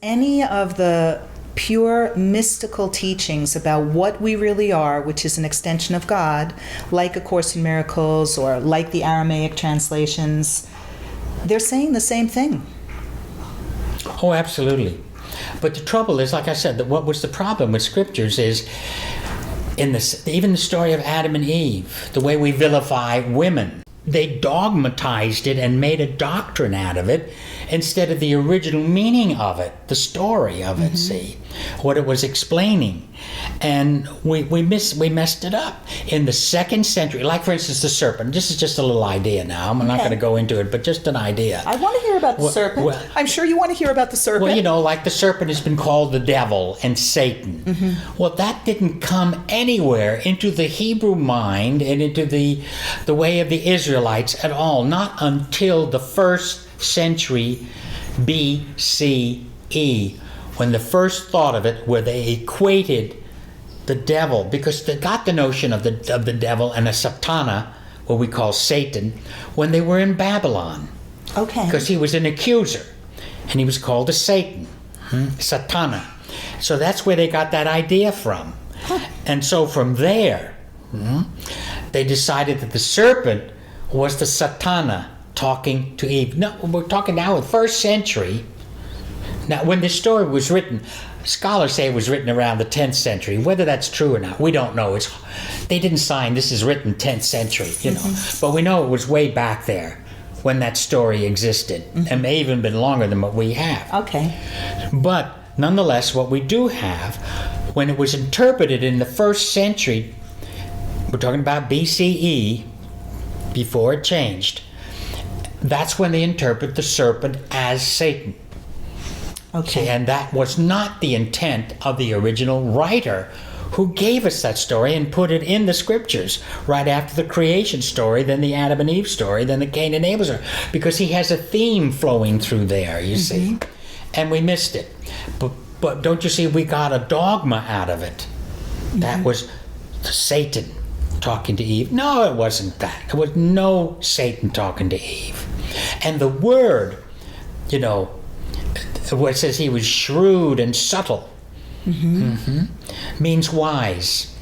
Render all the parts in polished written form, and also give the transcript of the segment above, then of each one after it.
any of the pure mystical teachings about what we really are, which is an extension of God, like A Course in Miracles or like the Aramaic translations, they're saying the same thing. Oh, absolutely. But the trouble is, like I said, that what was the problem with scriptures is, even the story of Adam and Eve, the way we vilify women, they dogmatized it and made a doctrine out of it instead of the original meaning of it, the story of it, see, what it was explaining. And we messed it up. In the 2nd century, like for instance the serpent, this is just a little idea now, I'm not going to go into it, but just an idea. I want to hear about the serpent. Well, I'm sure you want to hear about the serpent. Well, like the serpent has been called the devil and Satan. Well, that didn't come anywhere into the Hebrew mind and into the way of the Israelites at all, not until the 1st century BCE, when the first thought of it, where they equated the devil, because they got the notion of the devil and a satana, what we call Satan, when they were in Babylon. Okay. Because he was an accuser, and he was called a Satan, satana. So that's where they got that idea from. And so from there, they decided that the serpent was the satana talking to Eve. No, we're talking now in the 1st century. Now, when this story was written, scholars say it was written around the 10th century. Whether that's true or not, we don't know. They didn't sign, this is written 10th century, But we know it was way back there when that story existed, and may even been longer than what we have. Okay. But nonetheless, what we do have, when it was interpreted in the 1st century, we're talking about BCE, before it changed, that's when they interpret the serpent as Satan. Okay. And that was not the intent of the original writer who gave us that story and put it in the scriptures right after the creation story, then the Adam and Eve story, then the Cain and Abel story, because he has a theme flowing through there, you see. And we missed it. But don't you see, we got a dogma out of it. That was Satan talking to Eve. No, it wasn't that. There was no Satan talking to Eve. And the word, where it says he was shrewd and subtle, means wise.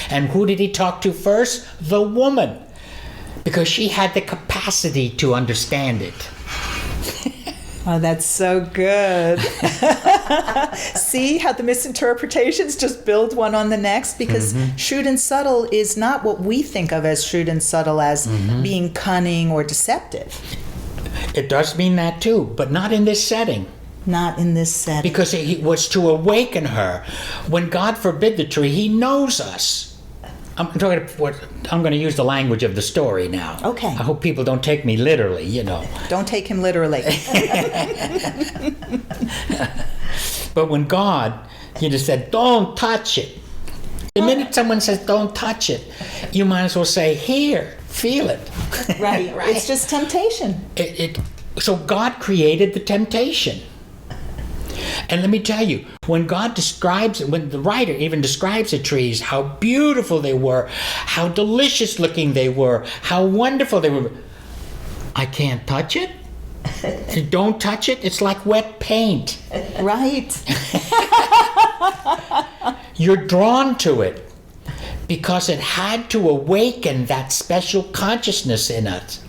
And who did he talk to first? The woman, because she had the capacity to understand it. Oh, that's so good. See how the misinterpretations just build one on the next? Because shrewd and subtle is not what we think of as shrewd and subtle as being cunning or deceptive. It does mean that too, but not in this setting. Not in this setting. Because it was to awaken her. When God forbid the tree, he knows us. I'm going to use the language of the story now. Okay. I hope people don't take me literally, Don't take him literally. But when God, said, don't touch it. The minute someone says, don't touch it, you might as well say, here, feel it. Right. It's just temptation. So God created the temptation. And let me tell you, when the writer even describes the trees, how beautiful they were, how delicious looking they were, how wonderful they were. I can't touch it. Don't touch it. It's like wet paint. Right. You're drawn to it because it had to awaken that special consciousness in us.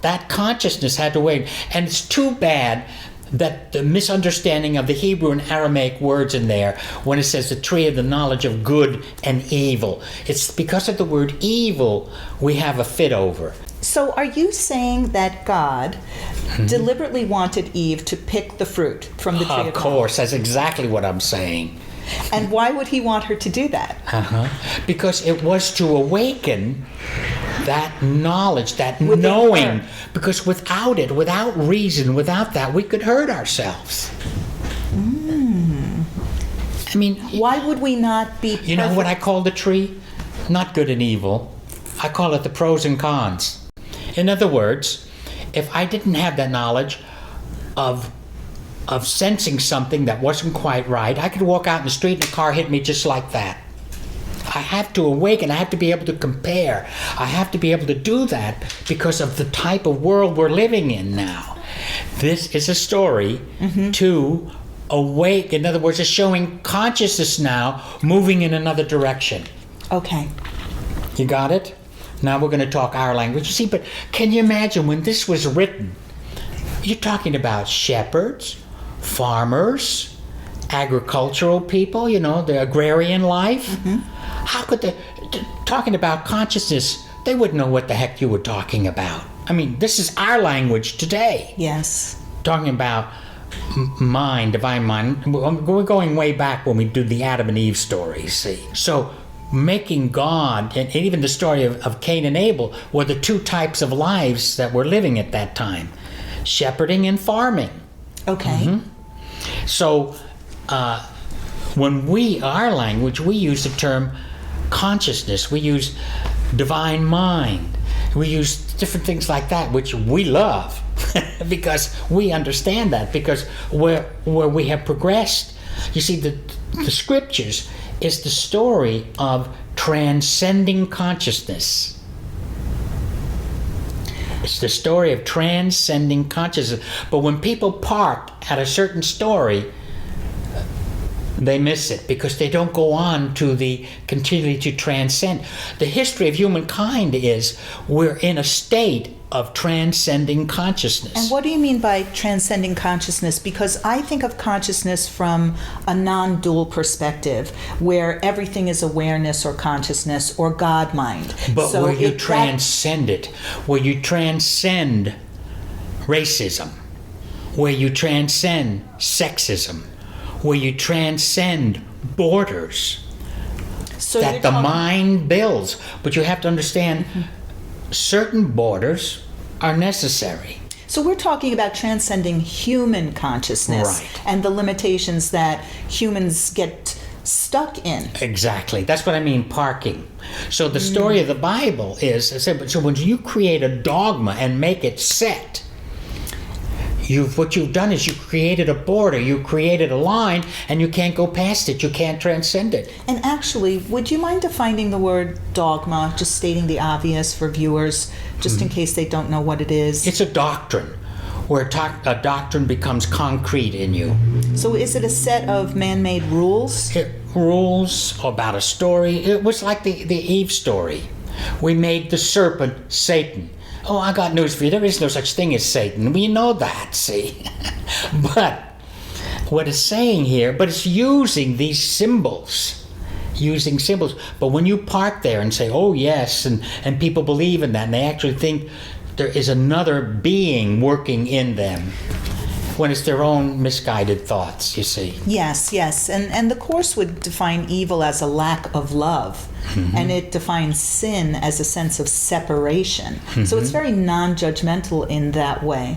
That consciousness had to awaken. And it's too bad that the misunderstanding of the Hebrew and Aramaic words in there, when it says the tree of the knowledge of good and evil, it's because of the word evil we have a fit over. So are you saying that God deliberately wanted Eve to pick the fruit from the tree of knowledge? Of course, that's exactly what I'm saying. And why would he want her to do that? Because it was to awaken that knowledge, that within knowing. Her. Because without it, without reason, without that, we could hurt ourselves. I mean, why would we not be perfect? You know what I call the tree? Not good and evil. I call it the pros and cons. In other words, if I didn't have that knowledge of sensing something that wasn't quite right, I could walk out in the street and a car hit me just like that. I have to awaken. I have to be able to compare. I have to be able to do that because of the type of world we're living in now. This is a story to awake. In other words, it's showing consciousness now moving in another direction. Okay. You got it? Now we're going to talk our language. You see, but can you imagine when this was written? You're talking about shepherds, farmers, agricultural people, the agrarian life. How could they, talking about consciousness, they wouldn't know what the heck you were talking about. I mean, this is our language today. Yes. Talking about mind, divine mind. We're going way back when we do the Adam and Eve story, see? So making God, and even the story of Cain and Abel, were the two types of lives that were living at that time. Shepherding and farming. Okay. So when our language, we use the term consciousness. We use divine mind. We use different things like that, which we love because we understand that, because where we have progressed. You see, the scriptures is the story of transcending consciousness. It's the story of transcending consciousness. But when people park at a certain story, they miss it because they don't go on to continually to transcend. The history of humankind is we're in a state of transcending consciousness. And what do you mean by transcending consciousness? Because I think of consciousness from a non-dual perspective, where everything is awareness or consciousness or God mind. But so where you transcend it, where you transcend racism, where you transcend sexism, where you transcend borders, so that the mind builds. But you have to understand certain borders are necessary. So we're talking about transcending human consciousness, right, and the limitations that humans get stuck in. Exactly. That's what I mean, parking. So the story of the Bible is, so when you create a dogma and make it set, what you've done is you created a border, you created a line, and you can't go past it. You can't transcend it. And actually, would you mind defining the word dogma, just stating the obvious for viewers, just in case they don't know what it is? It's a doctrine, where a doctrine becomes concrete in you. So is it a set of man-made rules? Rules about a story. It was like the Eve story. We made the serpent Satan. Oh, I got news for you. There is no such thing as Satan. We know that, see? But what it's saying here, but it's using these symbols. But when you park there and say, oh, yes, and people believe in that, and they actually think there is another being working in them, when it's their own misguided thoughts, you see. Yes. And the Course would define evil as a lack of love. And it defines sin as a sense of separation. So it's very non-judgmental in that way.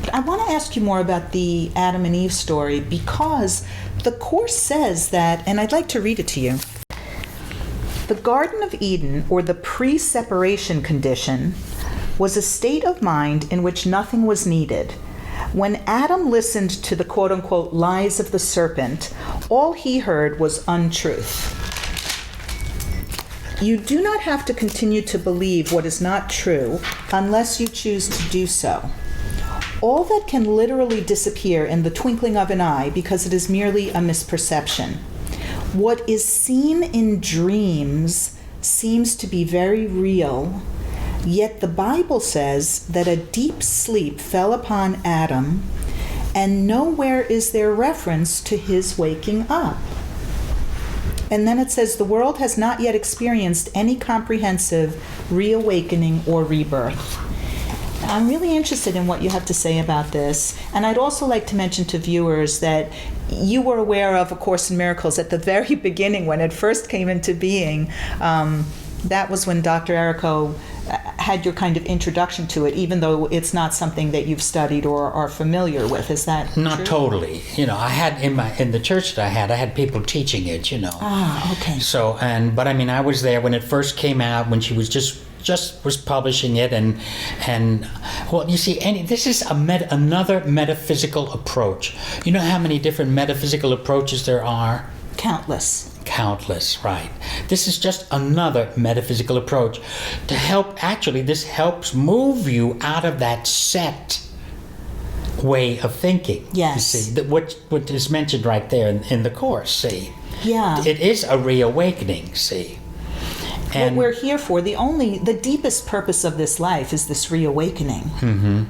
But I want to ask you more about the Adam and Eve story, because the Course says that, and I'd like to read it to you. The Garden of Eden, or the pre-separation condition, was a state of mind in which nothing was needed. When Adam listened to the quote-unquote lies of the serpent, all he heard was untruth. You do not have to continue to believe what is not true unless you choose to do so. All that can literally disappear in the twinkling of an eye because it is merely a misperception. What is seen in dreams seems to be very real, yet the Bible says that a deep sleep fell upon Adam, and nowhere is there reference to his waking up. And then it says the world has not yet experienced any comprehensive reawakening or rebirth. I'm really interested in what you have to say about this. And I'd also like to mention to viewers that you were aware of A Course in Miracles at the very beginning when it first came into being. That was when Dr. Errico had your kind of introduction to it, even though it's not something that you've studied or are familiar with. Is that not true? Totally? I had in the church that I had people teaching it. Ah, okay. So but I mean, I was there when it first came out, when she was just was publishing it, and well, you see, this is another metaphysical approach. You know how many different metaphysical approaches there are? Countless, right. This is just another metaphysical approach to help. Actually, this helps move you out of that set way of thinking. Yes. You see, that what is mentioned right there in the Course, see. Yeah. It is a reawakening, see. What we're here for, the deepest purpose of this life is this reawakening.